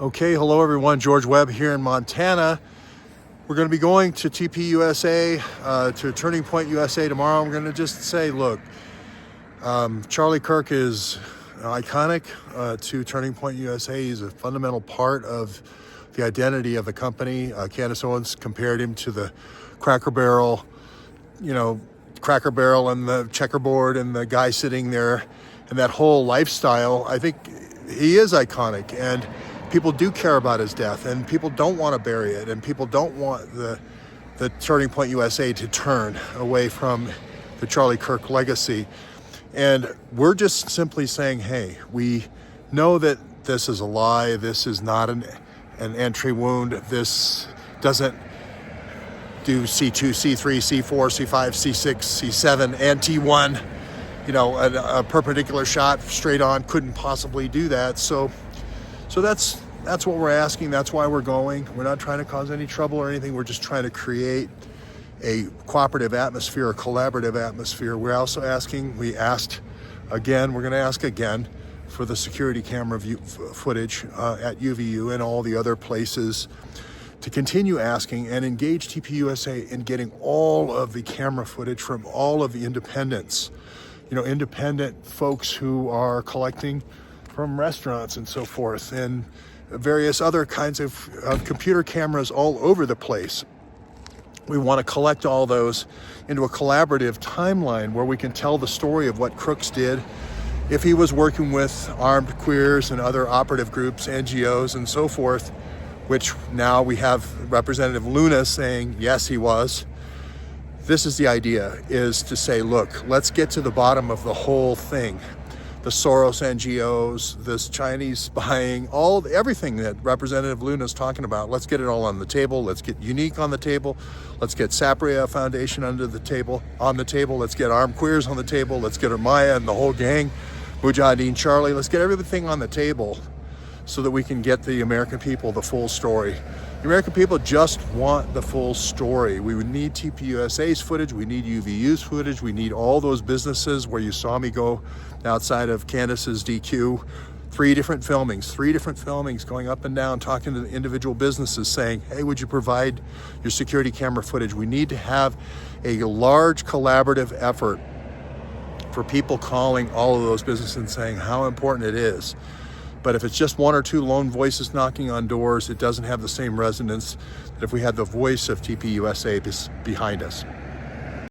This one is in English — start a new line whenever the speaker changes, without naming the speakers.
Okay, hello everyone. George Webb here in Montana. We're going to be going to TPUSA, to Turning Point USA tomorrow. I'm going to just say, look, Charlie Kirk is iconic to Turning Point USA. He's a fundamental part of the identity of the company. Candace Owens compared him to the Cracker Barrel, Cracker Barrel and the checkerboard and the guy sitting there and that whole lifestyle. I think he is iconic, and people do care about his death, and people don't want to bury it, and people don't want the Turning Point USA to turn away from the Charlie Kirk legacy. And we're just simply saying, hey, we know that this is a lie. This is not an entry wound. This doesn't do C2, C3, C4, C5, C6, C7, and T1. A perpendicular shot straight on couldn't possibly do that. So that's what we're asking. That's why we're going. We're not trying to cause any trouble or anything. We're just trying to create a cooperative atmosphere, a collaborative atmosphere. We're also asking, we asked again, we're going to ask again for the security camera footage at UVU and all the other places, to continue asking and engage TPUSA in getting all of the camera footage from all of the independents, independent folks who are collecting from restaurants and so forth, and various other kinds of computer cameras all over the place. We want to collect all those into a collaborative timeline where we can tell the story of what Crooks did if he was working with armed queers and other operative groups, NGOs, and so forth, which now we have Representative Luna saying, yes, he was. This is the idea, is to say, look, let's get to the bottom of the whole thing. The Soros NGOs, this Chinese spying, everything that Representative Luna is talking about. Let's get it all on the table. Let's get Unique on the table. Let's get Sapria Foundation on the table. Let's get Armed Queers on the table. Let's get Amaya and the whole gang, Mujahideen Charlie. Let's get everything on the table so that we can get the American people the full story. The American people just want the full story. We would need TPUSA's footage. We need UVU's footage. We need all those businesses where you saw me go outside of Candace's DQ. Three different filmings going up and down, talking to the individual businesses saying, hey, would you provide your security camera footage? We need to have a large collaborative effort for people calling all of those businesses and saying how important it is. But if it's just one or two lone voices knocking on doors, it doesn't have the same resonance that if we had the voice of TPUSA behind us.